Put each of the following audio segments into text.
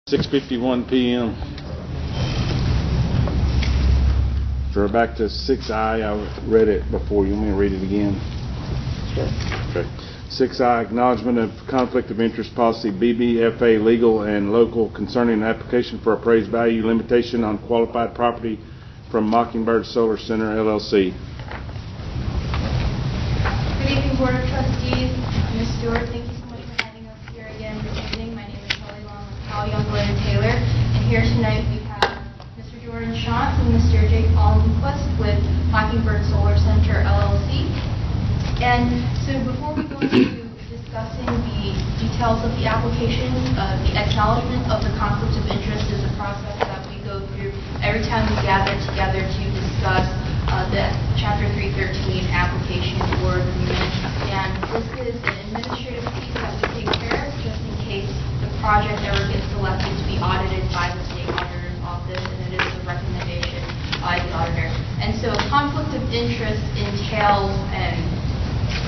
6:51 p.m. So we're back to 6I. I read it before. You want me to read it again? Sure. Okay. 6I, acknowledgement of conflict of interest policy BBFA legal and local concerning an application for appraised value limitation on qualified property from Mockingbird Solar Center, LLC. Good evening, Board of Trustees. Ms. Stewart, thank you so much for having us here again this evening. My name is Kelly Long with Cal Youngblood and Taylor. And here tonight we have Mr. Jordan Shantz and Mr. Jake Almquist with Mockingbird Solar Center, LLC. And so before we go into discussing the details of the application, the acknowledgement of the conflict of interest is a process that we go through every time we gather together to discuss the Chapter 313 application for agreement. And this is an administrative piece that we take care of just in case the project ever gets selected to be audited by the state auditor's office, and it is a recommendation by the auditor. And so conflict of interest entails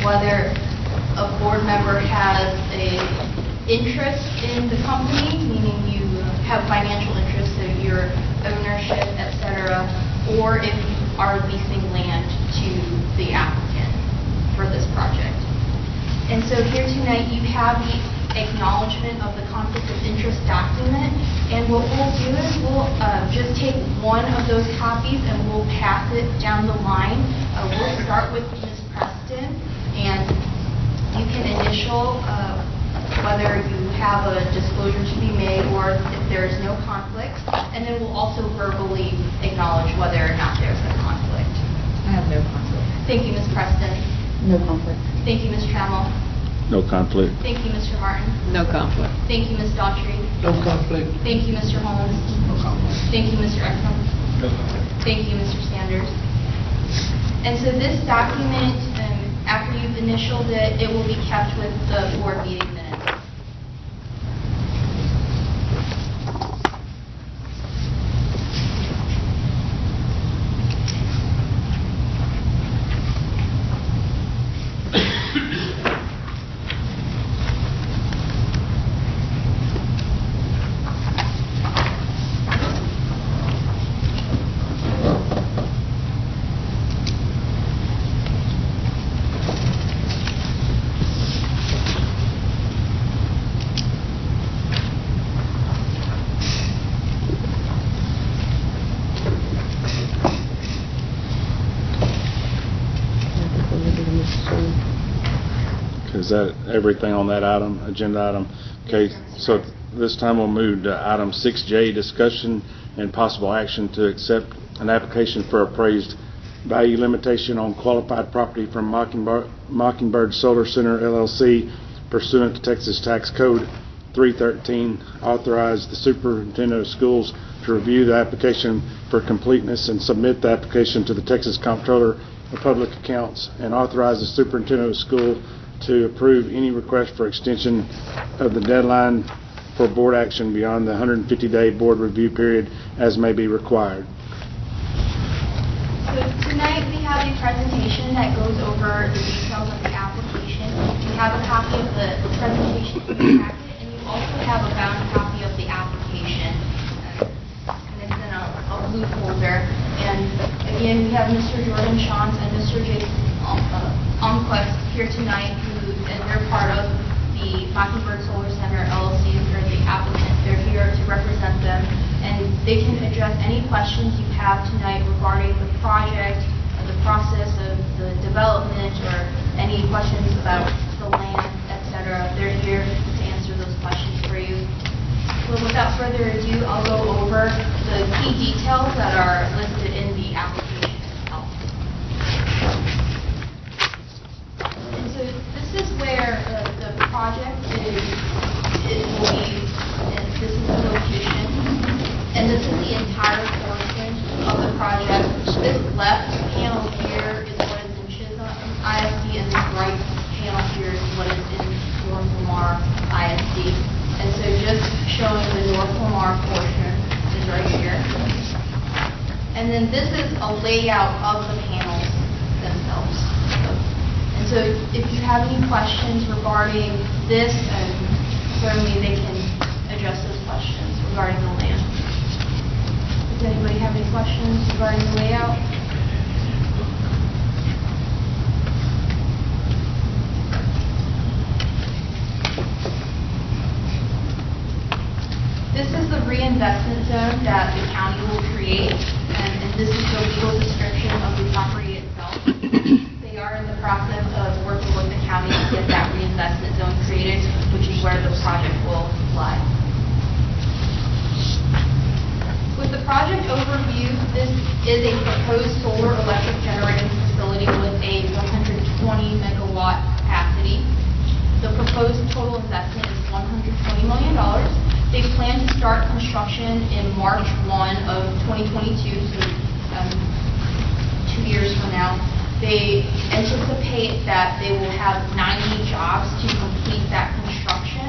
whether a board member has an interest in the company, meaning you have financial interest, so your ownership, etc., or if you are leasing land to the applicant for this project. And so here tonight you have the acknowledgement of the conflict of interest document, and what we'll do is we'll just take one of those copies and we'll pass it down the line. We'll start with Ms. Preston, and you can initial whether you have a disclosure to be made or if there is no conflict, and then we'll also verbally acknowledge whether or not there's a conflict. I have no conflict. Thank you, Ms. Preston. No conflict. Thank you, Ms. Trammell. No conflict. Thank you, Mr. Martin. No conflict. Thank you, Ms. Daughtry. No conflict. Thank you, Mr. Holmes. No conflict. Thank you, Mr. Exum. No conflict. Thank you, Mr. Sanders. And so this document, after you've initialed it, it will be kept with the board meeting minutes. Is that everything on that item, agenda item? Okay, so this time we'll move to item 6J, discussion and possible action to accept an application for appraised value limitation on qualified property from Mockingbird Solar Center, LLC, pursuant to Texas Tax Code 313. Authorize the superintendent of schools to review the application for completeness and submit the application to the Texas Comptroller of Public Accounts, and authorize the superintendent of school to approve any request for extension of the deadline for board action beyond the 150-day board review period as may be required. So tonight we have a presentation that goes over the details of the application. You have a copy of the presentation in the packet, and you also have a bound copy of the application. And it's in a blue folder. And again, we have Mr. Jordan Shantz and Mr. Jake Almquist here tonight, and they're part of the Mockingbird Solar Center, LLC, or the applicant. They're here to represent them, and they can address any questions you have tonight regarding the project, the process of the development, or any questions about the land, etc. They're here to answer those questions for you. Well, without further ado, I'll go over the key details that are listed in the application itself. And so this is where the project will be, and this is the location, and this is the entire portion of the project. This left panel here is what is in Chisholm ISD, and this right panel here is what is in North Lamar ISD. And so just showing the North Lamar portion is right here. And then this is a layout of the panels themselves. And so if you have any questions regarding this, certainly they can address those questions regarding the land. Does anybody have any questions regarding the layout? This is the reinvestment zone that the county will create, and this is the legal description of the property itself. They are in the process of working with the county to get that reinvestment zone created, which is where the project will lie. With the project overview, this is a proposed solar electric generating facility with a 120 megawatt capacity. The proposed total investment is $120 million. They plan to start construction in March 1 of 2022, so 2 years from now. They anticipate that they will have 90 jobs to complete that construction,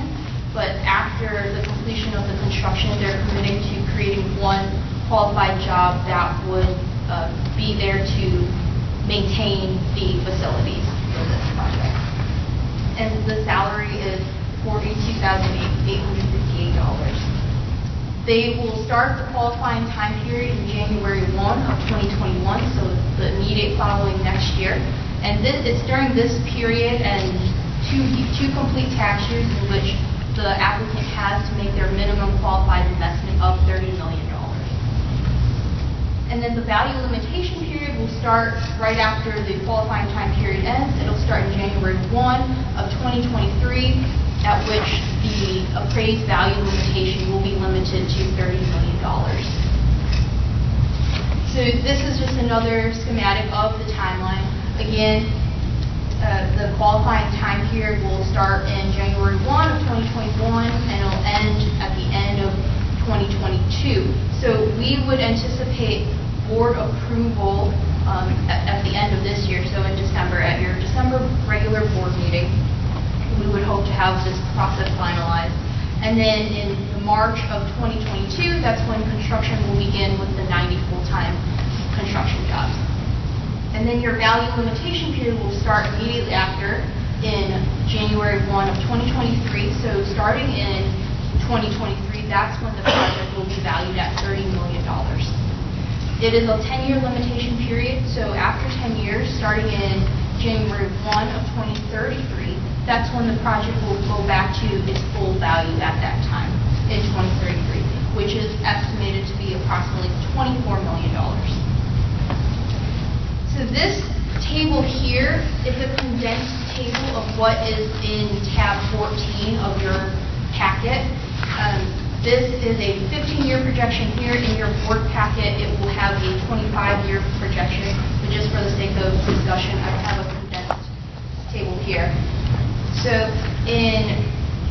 but after the completion of the construction, they're committing to creating one qualified job that would be there to maintain the facilities for this project. And the salary is $42,858. They will start the qualifying time period in January 1 of 2021, so the immediate following next year. And it's during this period and two complete tax years in which the applicant has to make their minimum qualified investment of $30 million. And then the value limitation period will start right after the qualifying time period ends. It'll start in January 1 of 2023, at which the appraised value limitation will be limited to $30 million. So this is just another schematic of the timeline. Again, the qualifying time period will start in January 1 of 2021 and it'll end at the end of 2022. So we would anticipate board approval at the end of this year, so in December, at your December regular board meeting. We would hope to have this process finalized. And then in March of 2022, that's when construction will begin with the 90 full-time construction jobs. And then your value limitation period will start immediately after in January 1 of 2023. So starting in 2023, that's when the project will be valued at $30 million. It is a 10-year limitation period, so after 10 years, starting in January 1 of 2033, that's when the project will go back to its full value at that time, in 2033, which is estimated to be approximately $24 million. So this table here is a condensed table of what is in tab 14 of your packet. This is a 15-year projection here. In your board packet, it will have a 25-year projection, but just for the sake of discussion, I have a condensed table here. So in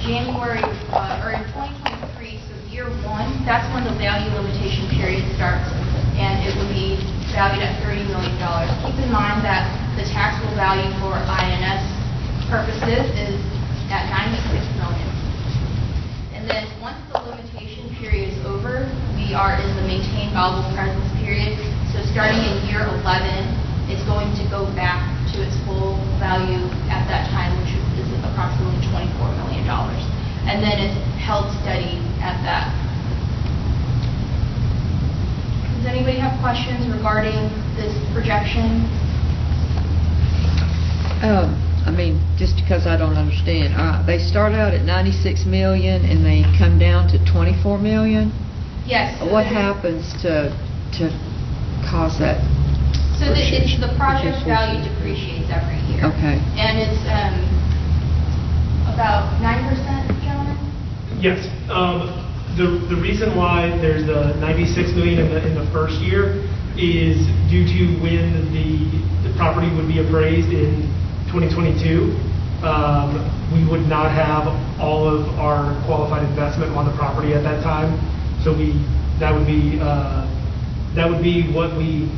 January, or in 2023, so year 1, that's when the value limitation period starts, and it will be valued at $30 million. Keep in mind that the taxable value for INS purposes is at $96 million. And then once the limitation period is over, we are in the maintained valuable presence period. So starting in year 11, it's going to go back to its full value at that time, which is approximately $24 million. And then it's held steady at that. Does anybody have questions regarding this projection? I mean, just because I don't understand. They start out at 96 million and they come down to 24 million? Yes. What happens to cause that? So the project value depreciates every year. Okay. And it's about 9%, gentlemen? Yes. The reason why there's the 96 million in the first year is due to when the property would be appraised in 2022. We would not have all of our qualified investment on the property at that time. So that would be what we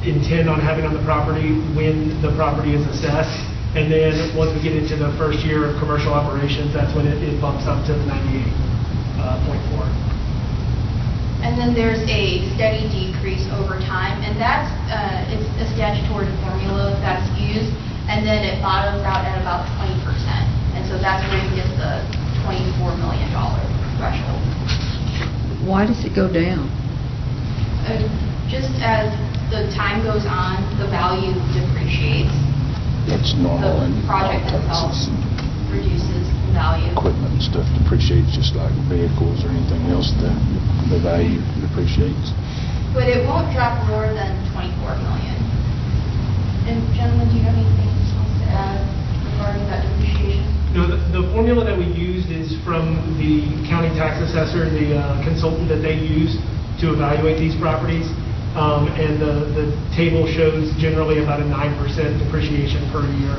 intend on having on the property when the property is assessed. And then once we get into the first year of commercial operations, that's when it bumps up to the 98.4. And then there's a steady decrease over time, and that's it's a statutory formula that's used, and then it bottoms out at about 20%. And so that's where you get the $24 million threshold. Why does it go down? Just as the time goes on, the value depreciates. That's normal in The all project itself places. reduces in value. Equipment and stuff depreciates just like vehicles or anything else, the value depreciates. But it won't drop lower than 24 million. And gentlemen, do you have anything else to add regarding that depreciation? No, the formula that we used is from the county tax assessor, the consultant that they use to evaluate these properties. And the table shows generally about a 9% depreciation per year,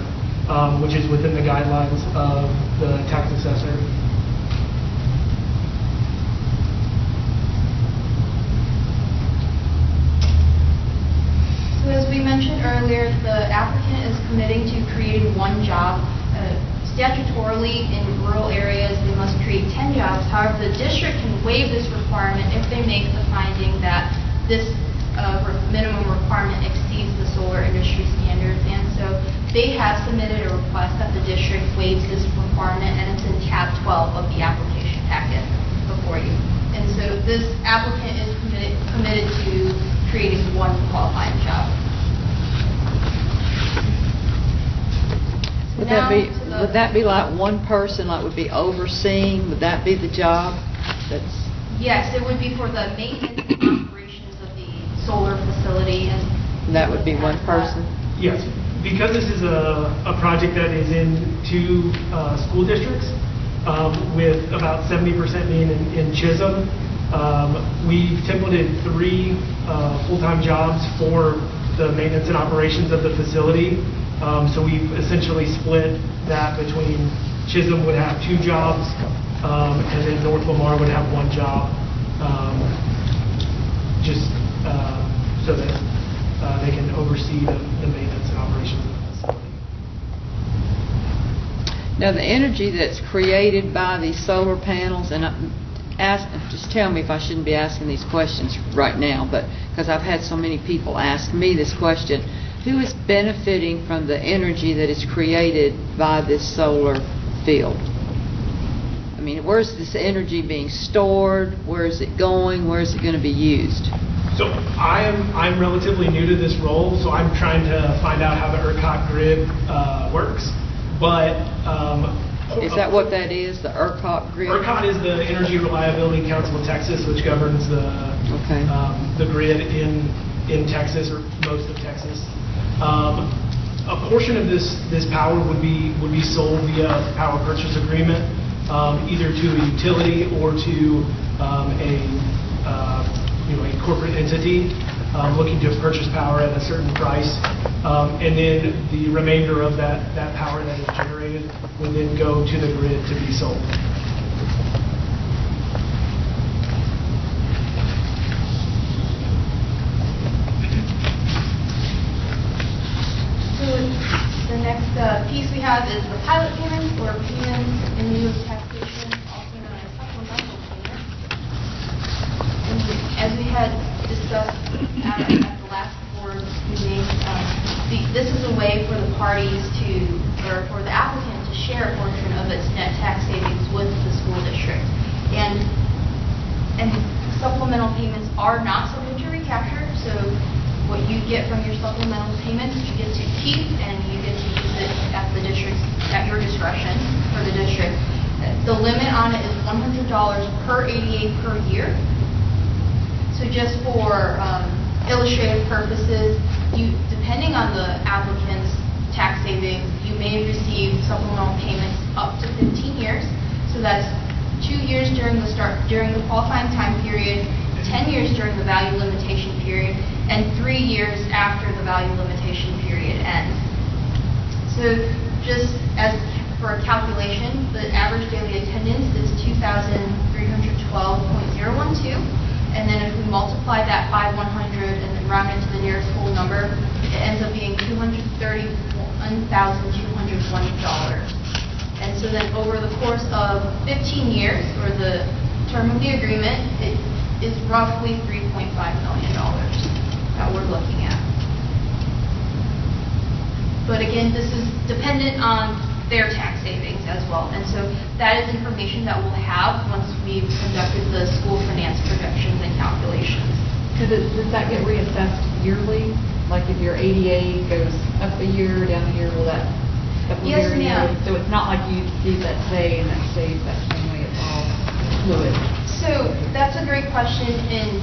which is within the guidelines of the tax assessor. So as we mentioned earlier, the applicant is committing to creating one job. Statutorily, in rural areas, they must create 10 jobs. However, the district can waive this requirement if they make the finding that this minimum requirement exceeds the solar industry standards. And so they have submitted a request that the district waives this requirement, and it's in tab 12 of the application packet before you. And so this applicant is committed to creating one qualifying job. Would Now that be like one person, like would be overseeing? Would that be the job? That's Yes, it would be for the maintenance and operations of the solar facility. And that would be one person. Yes, because this is a project that is in two school districts, with about 70% being in Chisholm, we've templated 3 full-time jobs for the maintenance and operations of the facility. So we've essentially split that between Chisholm would have 2 jobs, and then North Lamar would have 1 job, just so that they can oversee the maintenance and operations of the facility. Now, the energy that's created by these solar panels, and just tell me if I shouldn't be asking these questions right now, but because I've had so many people ask me this question, who is benefiting from the energy that is created by this solar field? I mean, where's this energy being stored? Where is it going? Where is it going to be used? So I'm relatively new to this role, so I'm trying to find out how the ERCOT grid works. But Is that what that is, the ERCOT grid? ERCOT is the Energy Reliability Council of Texas, which governs the grid in Texas, or most of Texas. A portion of this power would be sold via a power purchase agreement, either to a utility or to a corporate entity looking to purchase power at a certain price, and then the remainder of that power that is generated would then go to the grid to be sold. So the next piece we have is the pilot payments, or payments in lieu of taxation, also known as supplemental payments. And as we had discussed at the last board meeting, this is a way for the parties or for the applicant to share a portion of its net tax savings with the school district. And supplemental payments are not subject to recapture, so what you get from your supplemental payments, you get to keep, and you get to use it at your discretion for the district. The limit on it is $100 per 88 per year. So just for illustrative purposes, depending on the applicant's tax savings, you may receive supplemental payments up to 15 years. So that's 2 years during the qualifying time period, 10 years during the value limitation period, and 3 years after the value limitation period ends. So just as for a calculation, the average daily attendance is 2,312.012, and then if we multiply that by 100 and then round it to the nearest whole number, it ends up being $231,220. And so then over the course of 15 years, or the term of the agreement, it is roughly $3.5 million that we're looking at. But again, this is dependent on their tax savings as well. And so that is information that we'll have once we've conducted the school finance projection. does that get reassessed yearly? Like if your ADA goes up a year, down a year, will that up a Yes, year? ma'am. So it's not like you see that stay and that stays that same way, it's all fluid. So that's a great question, and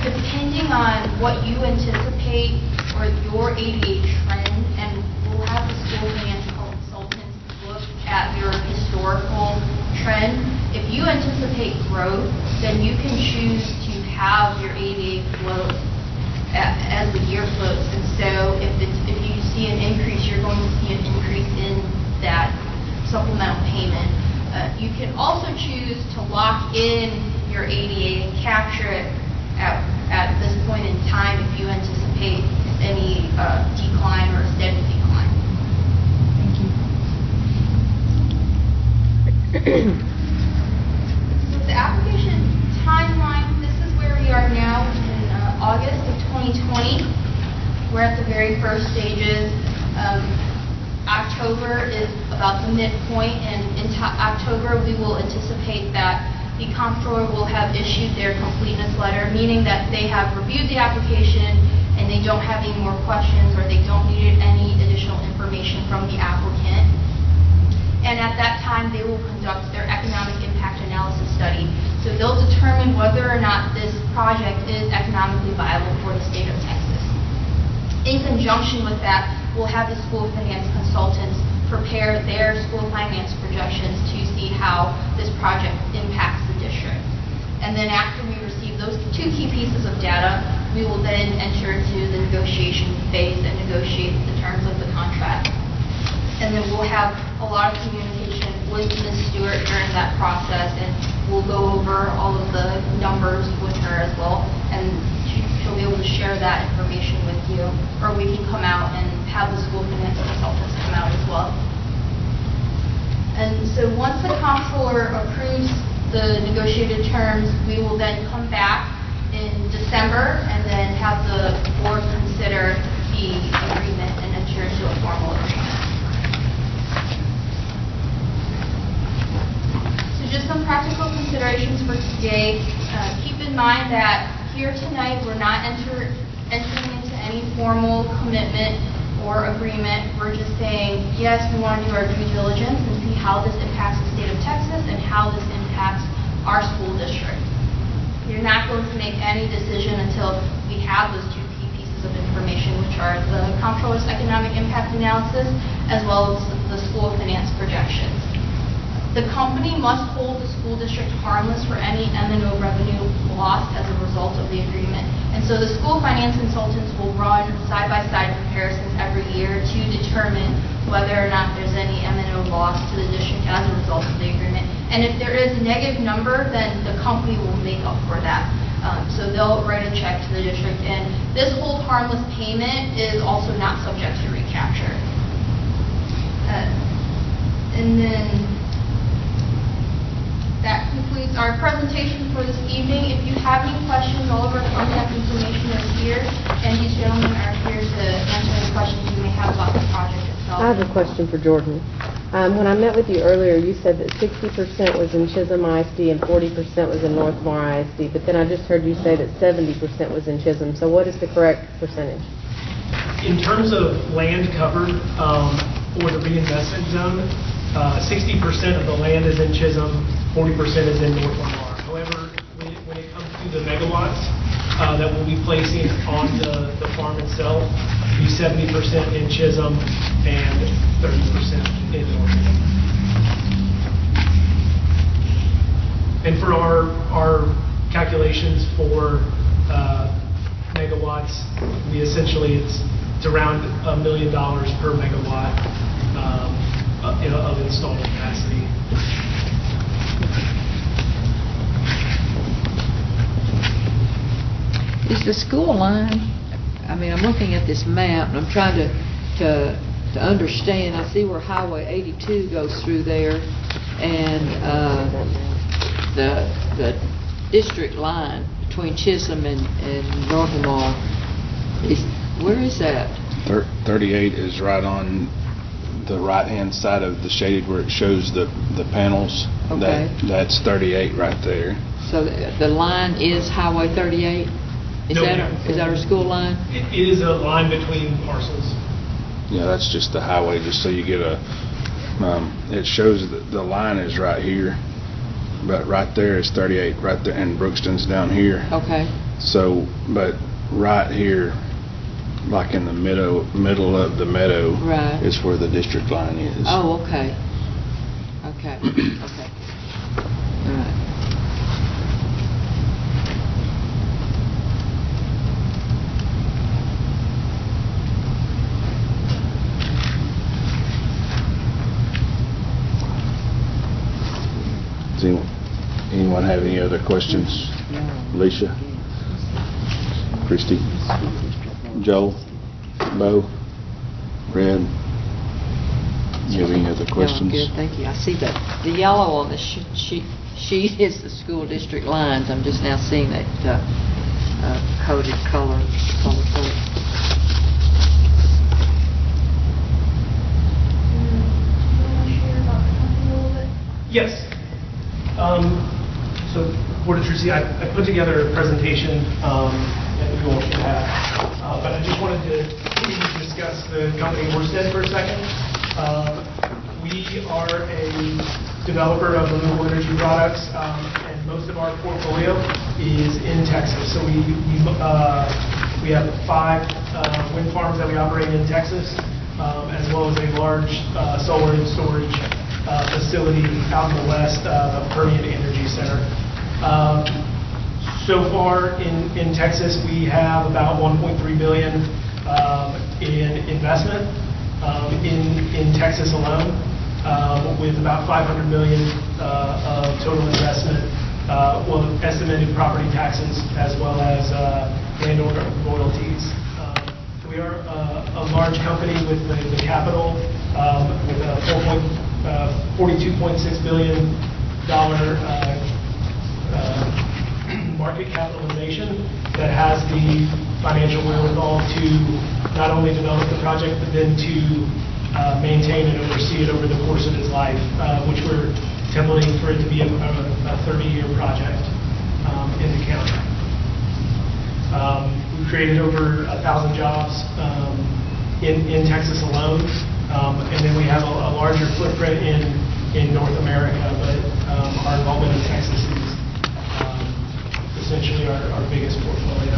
depending on what you anticipate or your ADA trend, and we'll have the school finance consultants look at your historical trend. If you anticipate growth, then you can choose to have your ADA float as the year floats. And so if you see an increase, you're going to see an increase in that supplemental payment. You can also choose to lock in your ADA and capture it at this point in time if you anticipate any decline or steady decline. So the application timeline, this is where we are now in August of 2020. We're at the very first stages. October is about the midpoint, and in October we will anticipate that the comptroller will have issued their completeness letter, meaning that they have reviewed the application and they don't have any more questions or they don't need any additional information from the applicant. And at that time, they will conduct their economic impact analysis study. So they'll determine whether or not this project is economically viable for the state of Texas. In conjunction with that, we'll have the school finance consultants prepare their school finance projections to see how this project impacts the district. And then after we receive those two key pieces of data, we will then enter into the negotiation phase and negotiate the terms of the contract. And then we'll have a lot of communication with Ms. Stewart during that process, and we'll go over all of the numbers with her as well, and she'll be able to share that information with you, or we can come out and have the school finance consultants come out as well. And so once the comptroller approves the negotiated terms, we will then come back in December and then have the board consider the agreement and enter into a formal agreement. Just some practical considerations for today. Keep in mind that here tonight we're not entering into any formal commitment or agreement. We're just saying, yes, we want to do our due diligence and see how this impacts the state of Texas and how this impacts our school district. You're not going to make any decision until we have those two key pieces of information, which are the comptroller's economic impact analysis as well as the school finance projections. The company must hold the school district harmless for any M&O revenue lost as a result of the agreement. And so the school finance consultants will run side-by-side comparisons every year to determine whether or not there's any M&O loss to the district as a result of the agreement. And if there is a negative number, then the company will make up for that. So they'll write a check to the district. And this hold harmless payment is also not subject to recapture. And then that concludes our presentation for this evening. If you have any questions, all of our contact information is here, and these gentlemen are here to answer any questions you may have about the project itself. I have a question for Jordan. When I met with you earlier, you said that 60% was in Chisholm ISD and 40% was in Northmore ISD, but then I just heard you say that 70% was in Chisholm. So what is the correct percentage? In terms of land covered or the reinvestment zone, 60% of the land is in Chisholm, 40% is in North Lamar. However, when it comes to the megawatts that we'll be placing on the farm itself, it'll be 70% in Chisholm and 30% in North Lamar. And for our calculations for megawatts, it's around $1 million per megawatt of installed capacity. Is the school line, I mean, I'm looking at this map and I'm trying to understand. I see where Highway 82 goes through there, and the district line between Chisholm and North Lamar, where is that? 38 is right on the right-hand side of the shaded where it shows the panels. Okay. That's 38 right there. So the line is Highway 38? Is No, that ma'am. is that our school line? It is a line between parcels. Yeah, that's just the highway, just so you get a, it shows that the line is right here, but right there is 38, right there, and Brookston's down here. Okay. So, but right here, like in the middle of the meadow, Right. is where the district line is. Oh, okay. Okay. Okay. All right. Does anyone have any other questions? Alicia? Christie? Joel? Bo? Red? You have any other questions? No, I'm good, thank you. I see the yellow on the sheet is the school district lines. I'm just now seeing that coded color code. You want to share about the company a little bit? Yes. So, Board of Trustees, I put together a presentation that you all should have. But I just wanted to discuss the company Orsted for a second. We are a developer of renewable energy products, and most of our portfolio is in Texas. So we have 5 wind farms that we operate in Texas, as well as a large solar and storage facility out in the west, the Permian Energy Center. So far in Texas, we have about $1.3 billion in investment in Texas alone, with about $500 million of total investment, estimated property taxes as well as landowner royalties. We are a large company with the capital, with a $42.6 billion market capitalization that has the financial wherewithal to not only develop the project, but then to maintain and oversee it over the course of its life, which we're templating for it to be a 30-year project in the county. We've created over 1,000 jobs in Texas alone, and then we have a larger footprint in North America, but our involvement in Texas is essentially our biggest portfolio.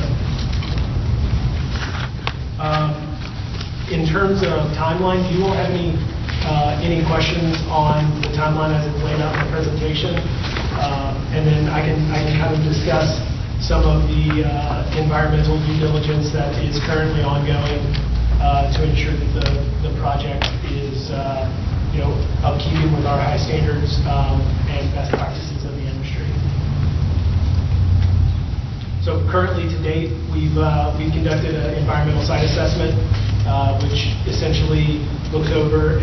In terms of timeline, do you all have any questions on the timeline as it's laid out in the presentation? And then I can kind of discuss some of the environmental due diligence that is currently ongoing to ensure that the project is upkeeping with our high standards and best practices of the industry. So currently, to date, we've conducted an environmental site assessment, which essentially looks over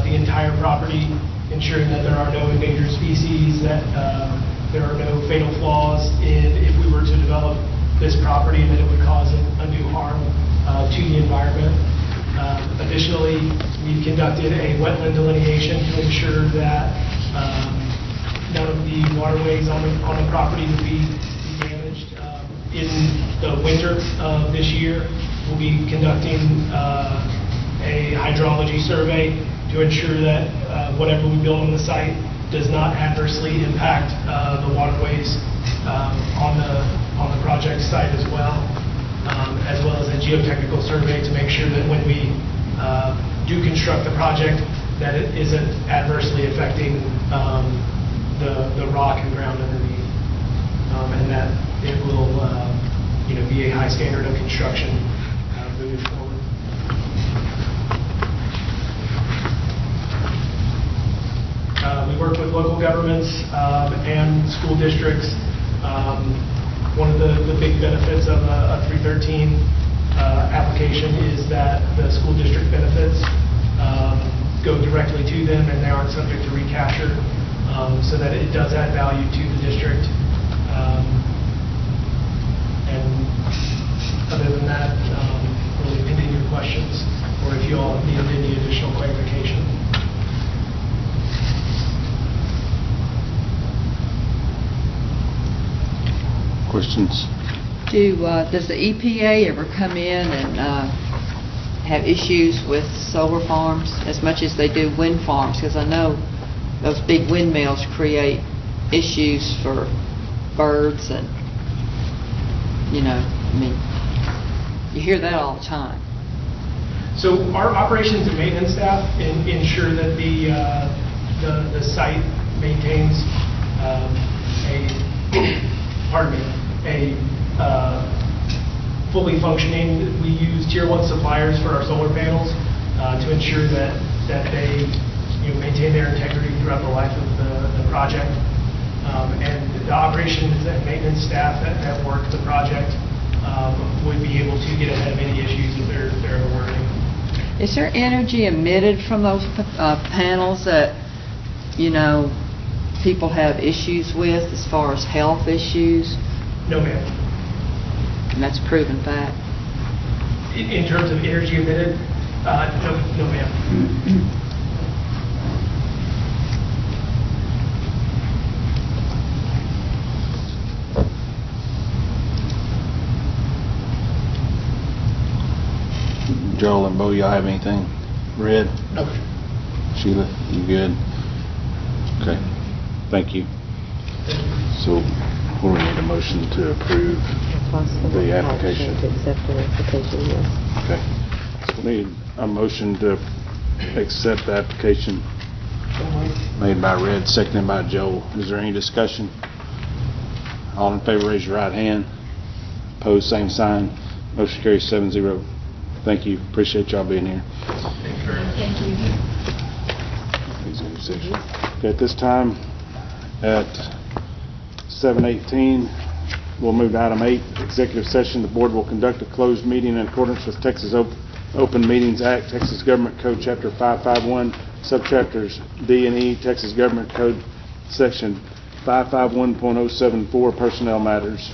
the entire property, ensuring that there are no endangered species, that there are no fatal flaws if we were to develop this property, that it would cause undue harm to the environment. Additionally, we've conducted a wetland delineation to ensure that none of the waterways on the property would be damaged. In the winter of this year, we'll be conducting a hydrology survey to ensure that whatever we build on the site does not adversely impact the waterways on the project site as well as a geotechnical survey to make sure that when we do construct the project, that it isn't adversely affecting the rock and ground underneath, and that it will be a high standard of construction moving forward. We work with local governments and school districts. One of the big benefits of a 313 application is that the school district benefits go directly to them and they aren't subject to recapture, so that it does add value to the district. And other than that, really pending your questions, or if you all need any additional clarification. Questions? Does the EPA ever come in and have issues with solar farms as much as they do wind farms? Because I know those big windmills create issues for birds and, you hear that all the time. So our operations and maintenance staff ensure that the site maintains fully functioning. We use tier 1 suppliers for our solar panels to ensure that they maintain their integrity throughout the life of the project. And the operations and maintenance staff that work the project would be able to get ahead of any issues if they're ever working. Is there energy emitted from those panels that, people have issues with as far as health issues? No, ma'am. And that's proven fact. In terms of energy emitted, no, ma'am. Joel and Bo, y'all have anything? Red? No. Sheila, you good? Okay, thank you. So, we need a motion to approve Possible the action application. to accept an application, yes. Okay. So we need a motion to accept the application made by Red, seconded by Joel. Is there any discussion? All in favor, raise your right hand. Opposed, same sign. Motion carries 7-0. Thank you. Appreciate y'all being here. Thank you. Executive session. Okay, at this time, at 7:18, we'll move to item 8, executive session. The board will conduct a closed meeting in accordance with Texas Open Meetings Act, Texas Government Code Chapter 551, subchapters D and E, Texas Government Code Section 551.074, personnel matters.